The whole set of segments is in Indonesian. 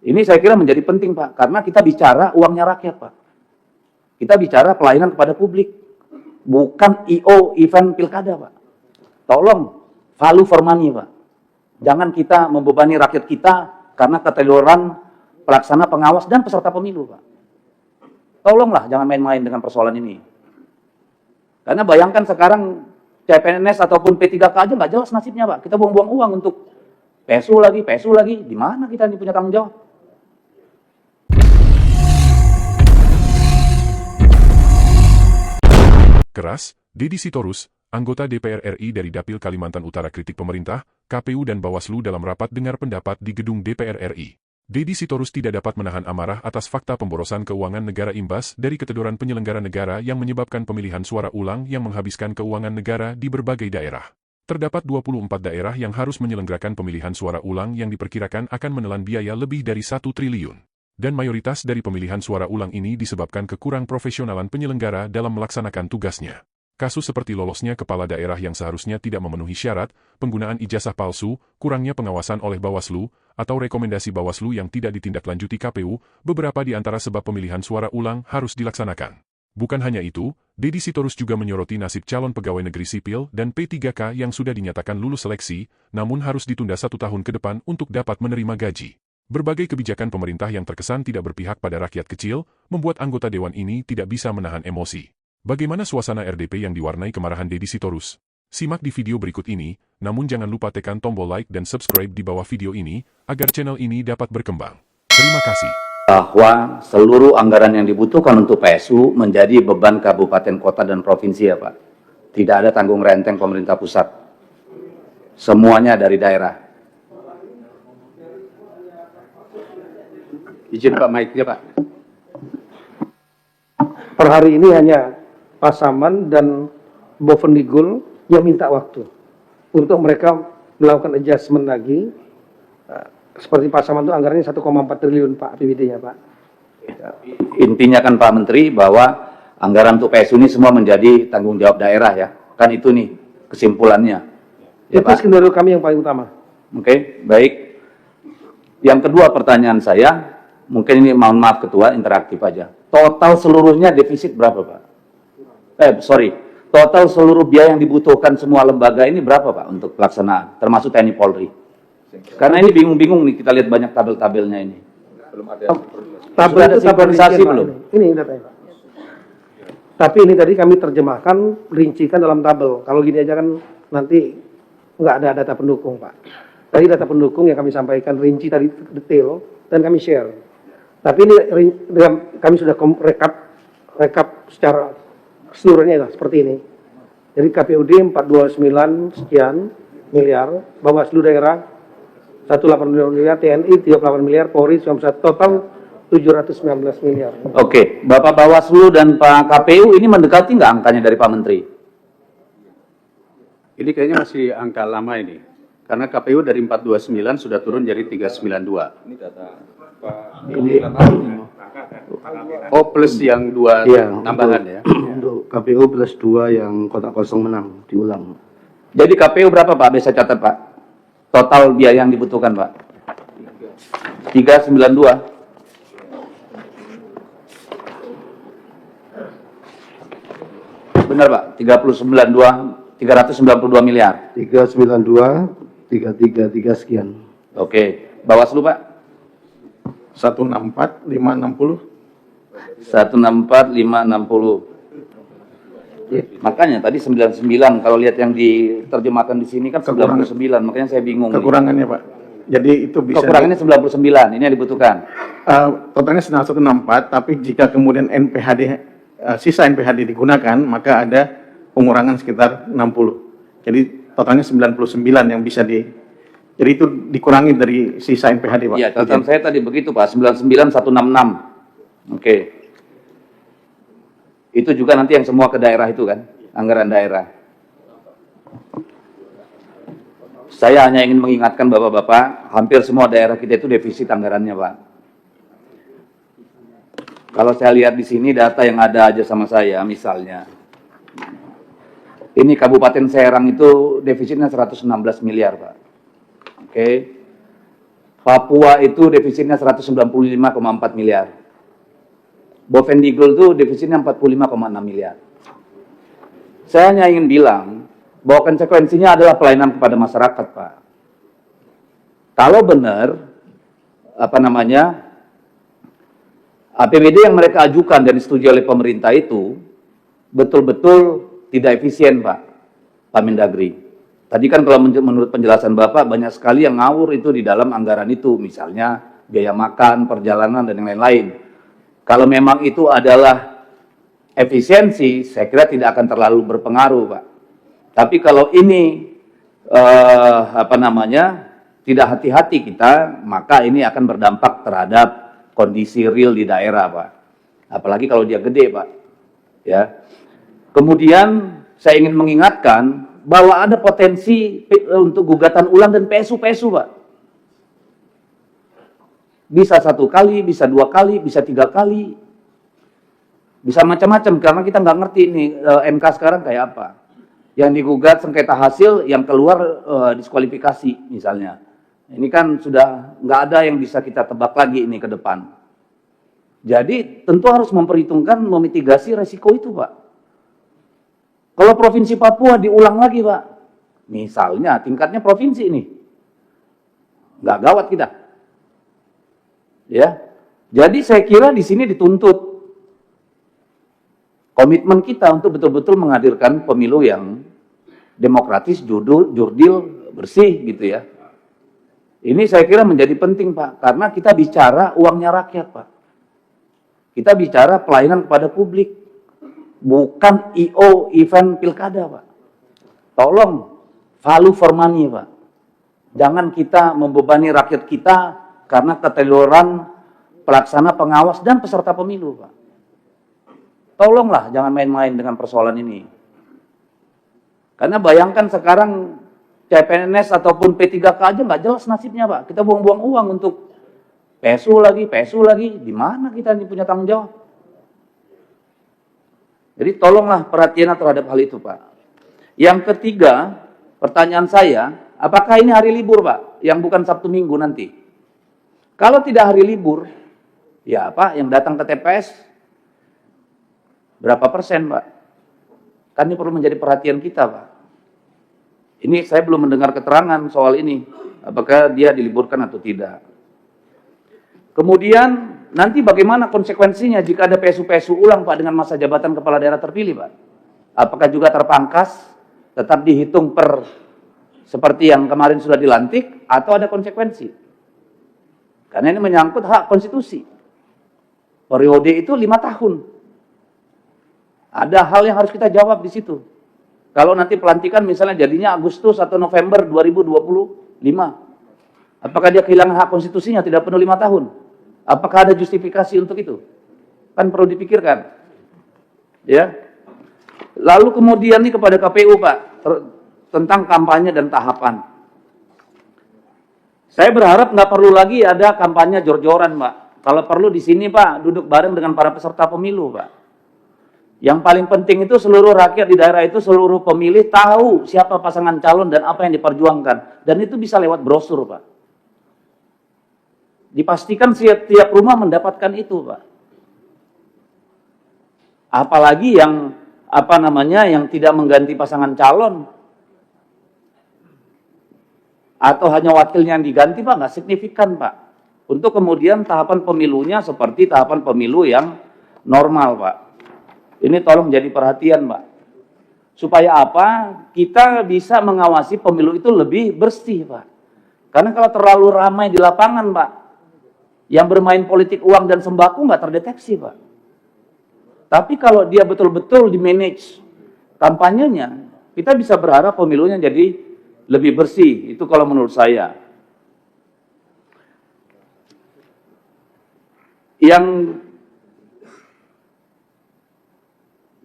Ini saya kira menjadi penting, Pak, karena kita bicara uangnya rakyat, Pak. Kita bicara pelayanan kepada publik, bukan IO event pilkada, Pak. Tolong, value for money, Pak. Jangan kita membebani rakyat kita karena keterlibatan pelaksana, pengawas, dan peserta pemilu, Pak. Tolonglah, jangan main-main dengan persoalan ini. Karena bayangkan sekarang CPNS ataupun P3K aja nggak jelas nasibnya, Pak. Kita buang-buang uang untuk PSU lagi. Di mana kita ini punya tanggung jawab? Keras, Deddy Sitorus, anggota DPR RI dari Dapil Kalimantan Utara kritik pemerintah, KPU dan Bawaslu dalam rapat dengar pendapat di gedung DPR RI. Deddy Sitorus tidak dapat menahan amarah atas fakta pemborosan keuangan negara imbas dari ketedoran penyelenggara negara yang menyebabkan pemilihan suara ulang yang menghabiskan keuangan negara di berbagai daerah. Terdapat 24 daerah yang harus menyelenggarakan pemilihan suara ulang yang diperkirakan akan menelan biaya lebih dari 1 triliun. Dan mayoritas dari pemilihan suara ulang ini disebabkan kekurang profesionalan penyelenggara dalam melaksanakan tugasnya. Kasus seperti lolosnya kepala daerah yang seharusnya tidak memenuhi syarat, penggunaan ijazah palsu, kurangnya pengawasan oleh Bawaslu, atau rekomendasi Bawaslu yang tidak ditindaklanjuti KPU, beberapa di antara sebab pemilihan suara ulang harus dilaksanakan. Bukan hanya itu, Deddy Sitorus juga menyoroti nasib calon pegawai negeri sipil dan P3K yang sudah dinyatakan lulus seleksi, namun harus ditunda 1 tahun ke depan untuk dapat menerima gaji. Berbagai kebijakan pemerintah yang terkesan tidak berpihak pada rakyat kecil, membuat anggota dewan ini tidak bisa menahan emosi. Bagaimana suasana RDP yang diwarnai kemarahan Deddy Sitorus? Simak di video berikut ini, namun jangan lupa tekan tombol like dan subscribe di bawah video ini, agar channel ini dapat berkembang. Terima kasih. Bahwa seluruh anggaran yang dibutuhkan untuk PSU menjadi beban kabupaten, kota, dan provinsi, ya Pak. Tidak ada tanggung renteng pemerintah pusat. Semuanya dari daerah. Izin Pak mic-nya, Pak. Per hari ini hanya Pasaman dan Bovendigul yang minta waktu untuk mereka melakukan adjustment lagi. Seperti Pasaman itu anggarannya 1,4 triliun Pak APBD-nya Pak. Intinya kan Pak Menteri bahwa anggaran untuk PSU ini semua menjadi tanggung jawab daerah, ya. Kan itu nih kesimpulannya. Ya, Itu Pak. skenario kami yang paling utama. Oke, baik. Yang kedua pertanyaan saya, mungkin ini mohon maaf Ketua, interaktif aja. Total seluruhnya defisit berapa, Pak? Total seluruh biaya yang dibutuhkan semua lembaga ini berapa, Pak, untuk pelaksanaan, termasuk TNI Polri? Karena ini bingung-bingung nih, kita lihat banyak tabel-tabelnya ini. Belum ada. Sudah ada sinkronisasi belum? Ini datanya Pak. Tapi ini tadi kami terjemahkan, rincikan dalam tabel. Kalau gini aja kan nanti nggak ada data pendukung Pak. Tadi data pendukung yang kami sampaikan rinci tadi detail dan kami share. Tapi ini kami sudah rekap secara seluruhnya lah, seperti ini. Jadi KPUD 429 sekian miliar, Bawaslu daerah 180 miliar, TNI 38 miliar, Polri 91, total 719 miliar. Oke, Bapak Bawaslu dan Pak KPU ini mendekati nggak angkanya dari Pak Menteri? Ini kayaknya masih angka lama ini. Karena KPU dari 429 sudah turun jadi 392. Ini data Oh, plus yang 2 Iya, tambahan ya. Untuk KPU plus 2 yang kotak kosong menang, diulang. Jadi KPU berapa, Pak? Bisa catat, Pak. Total biaya yang dibutuhkan, Pak. 392. Benar, Pak. 392 miliar. 392, 333 sekian. Oke. Bawaslu, Pak. 164, 560. 164, 560. Makanya tadi 99, kalau lihat yang diterjemahkan di sini kan 99, makanya saya bingung. Kekurangannya Pak. Jadi itu bisa. Kekurangannya 99, ini yang dibutuhkan. Totalnya 164, tapi jika kemudian NPHD, sisa NPHD digunakan, maka ada pengurangan sekitar 60. Jadi totalnya 99 yang bisa jadi itu dikurangi dari sisa NPHD, Pak. Iya, catatan saya tadi begitu, Pak. 99, 166. Oke. Itu juga nanti yang semua ke daerah itu kan, anggaran daerah. Saya hanya ingin mengingatkan Bapak-Bapak, hampir semua daerah kita itu defisit anggarannya, Pak. Kalau saya lihat di sini data yang ada aja sama saya, misalnya. Ini Kabupaten Serang itu defisitnya 116 miliar, Pak. Oke. Papua itu defisitnya 195,4 miliar. Bovendigul itu defisitnya 45,6 miliar. Saya hanya ingin bilang bahwa konsekuensinya adalah pelayanan kepada masyarakat, Pak. Kalau benar, APBD yang mereka ajukan dan disetujui oleh pemerintah itu betul-betul tidak efisien, Pak Mendagri. Tadi kan kalau menurut penjelasan Bapak, banyak sekali yang ngawur itu di dalam anggaran itu, misalnya biaya makan, perjalanan, dan yang lain-lain. Kalau memang itu adalah efisiensi, saya kira tidak akan terlalu berpengaruh, Pak. Tapi kalau ini, tidak hati-hati kita, maka ini akan berdampak terhadap kondisi real di daerah, Pak. Apalagi kalau dia gede, Pak. Ya. Kemudian, saya ingin mengingatkan bahwa ada potensi untuk gugatan ulang dan PSU, Pak. Bisa 1 kali, bisa 2 kali, bisa 3 kali. Bisa macam-macam, karena kita nggak ngerti ini MK sekarang kayak apa. Yang digugat sengketa hasil, yang keluar diskualifikasi misalnya. Ini kan sudah nggak ada yang bisa kita tebak lagi ini ke depan. Jadi tentu harus memperhitungkan, memitigasi resiko itu, Pak. Kalau Provinsi Papua diulang lagi, Pak, misalnya tingkatnya provinsi ini, nggak gawat kita. Ya, jadi saya kira di sini dituntut komitmen kita untuk betul-betul menghadirkan pemilu yang demokratis, jurdil, bersih, gitu ya. Ini saya kira menjadi penting, Pak, karena kita bicara uangnya rakyat, Pak. Kita bicara pelayanan kepada publik. Bukan IO event pilkada, Pak. Tolong value for money, Pak. Jangan kita membebani rakyat kita karena keterlibatan pelaksana, pengawas, dan peserta pemilu, Pak. Tolonglah jangan main-main dengan persoalan ini. Karena bayangkan sekarang CPNS ataupun P3K aja nggak jelas nasibnya, Pak. Kita buang-buang uang untuk PSU lagi. Di mana kita ini punya tanggung jawab? Jadi tolonglah perhatian terhadap hal itu, Pak. Yang ketiga, pertanyaan saya, apakah ini hari libur, Pak? Yang bukan Sabtu Minggu nanti. Kalau tidak hari libur, ya Pak, yang datang ke TPS, berapa persen, Pak? Kan ini perlu menjadi perhatian kita, Pak. Ini saya belum mendengar keterangan soal ini. Apakah dia diliburkan atau tidak. Kemudian, nanti bagaimana konsekuensinya jika ada PSU-PSU ulang, Pak, dengan masa jabatan kepala daerah terpilih, Pak? Apakah juga terpangkas, tetap dihitung per seperti yang kemarin sudah dilantik, atau ada konsekuensi? Karena ini menyangkut hak konstitusi. Periode itu 5 tahun. Ada hal yang harus kita jawab di situ. Kalau nanti pelantikan misalnya jadinya Agustus atau November 2025, apakah dia kehilangan hak konstitusinya tidak penuh 5 tahun? Apakah ada justifikasi untuk itu? Kan perlu dipikirkan. Ya. Lalu kemudian nih kepada KPU, Pak, tentang kampanye dan tahapan. Saya berharap nggak perlu lagi ada kampanye jor-joran, Pak. Kalau perlu di sini, Pak, duduk bareng dengan para peserta pemilu, Pak. Yang paling penting itu seluruh rakyat di daerah itu, seluruh pemilih tahu siapa pasangan calon dan apa yang diperjuangkan. Dan itu bisa lewat brosur, Pak. Dipastikan setiap rumah mendapatkan itu, Pak. Apalagi yang yang tidak mengganti pasangan calon atau hanya wakilnya yang diganti, Pak, nggak signifikan, Pak. Untuk kemudian tahapan pemilunya seperti tahapan pemilu yang normal, Pak. Ini tolong jadi perhatian, Pak. Supaya apa? Kita bisa mengawasi pemilu itu lebih bersih, Pak. Karena kalau terlalu ramai di lapangan, Pak, yang bermain politik uang dan sembako nggak terdeteksi, Pak. Tapi kalau dia betul-betul di-manage kampanyenya, kita bisa berharap pemilunya jadi lebih bersih. Itu kalau menurut saya. Yang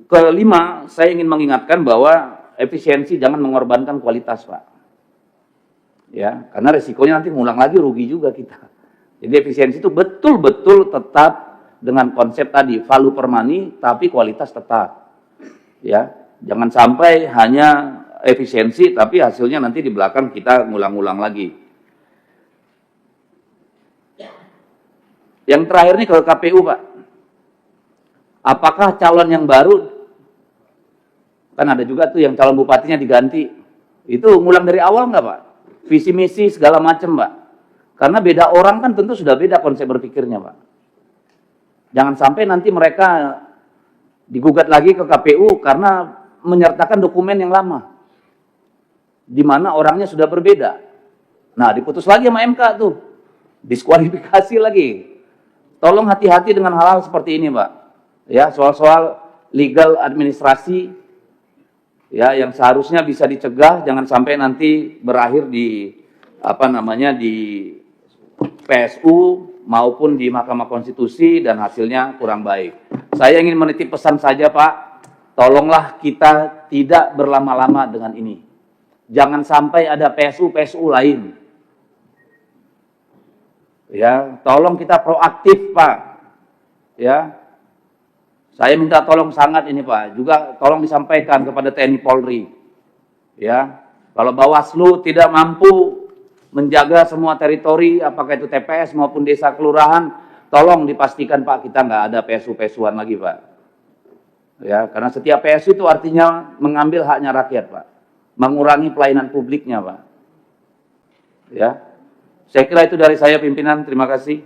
kelima, saya ingin mengingatkan bahwa efisiensi jangan mengorbankan kualitas, Pak. Ya, karena resikonya nanti ngulang lagi, rugi juga kita. Jadi efisiensi itu betul-betul tetap dengan konsep tadi, value per money, tapi kualitas tetap. Ya, jangan sampai hanya efisiensi, tapi hasilnya nanti di belakang kita ngulang-ngulang lagi. Yang terakhir nih ke KPU, Pak. Apakah calon yang baru, kan ada juga tuh yang calon bupatinya diganti, itu ngulang dari awal nggak, Pak? Visi misi segala macam, Pak. Karena beda orang kan tentu sudah beda konsep berpikirnya, Pak. Jangan sampai nanti mereka digugat lagi ke KPU karena menyertakan dokumen yang lama, di mana orangnya sudah berbeda. Nah, diputus lagi sama MK tuh, diskualifikasi lagi. Tolong hati-hati dengan hal-hal seperti ini, Pak. Ya, soal-soal legal administrasi, ya, yang seharusnya bisa dicegah, jangan sampai nanti berakhir di di PSU maupun di Mahkamah Konstitusi dan hasilnya kurang baik. Saya ingin menitip pesan saja, Pak, tolonglah kita tidak berlama-lama dengan ini. Jangan sampai ada PSU lain. Ya, tolong kita proaktif, Pak. Ya. Saya minta tolong sangat ini, Pak. Juga tolong disampaikan kepada TNI Polri. Ya. Kalau Bawaslu tidak mampu menjaga semua teritori, apakah itu TPS maupun desa kelurahan, tolong dipastikan, Pak, kita nggak ada PSU-PSU-an lagi, Pak. Ya, karena setiap PSU itu artinya mengambil haknya rakyat, Pak. Mengurangi pelayanan publiknya, Pak. Ya. Saya kira itu dari saya, pimpinan. Terima kasih.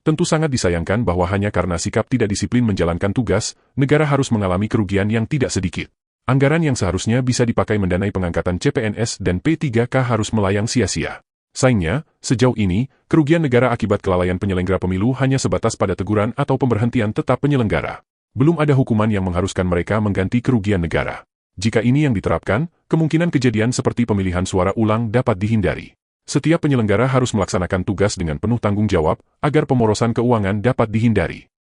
Tentu sangat disayangkan bahwa hanya karena sikap tidak disiplin menjalankan tugas, negara harus mengalami kerugian yang tidak sedikit. Anggaran yang seharusnya bisa dipakai mendanai pengangkatan CPNS dan P3K harus melayang sia-sia. Sayangnya, sejauh ini, kerugian negara akibat kelalaian penyelenggara pemilu hanya sebatas pada teguran atau pemberhentian tetap penyelenggara. Belum ada hukuman yang mengharuskan mereka mengganti kerugian negara. Jika ini yang diterapkan, kemungkinan kejadian seperti pemilihan suara ulang dapat dihindari. Setiap penyelenggara harus melaksanakan tugas dengan penuh tanggung jawab agar pemborosan keuangan dapat dihindari.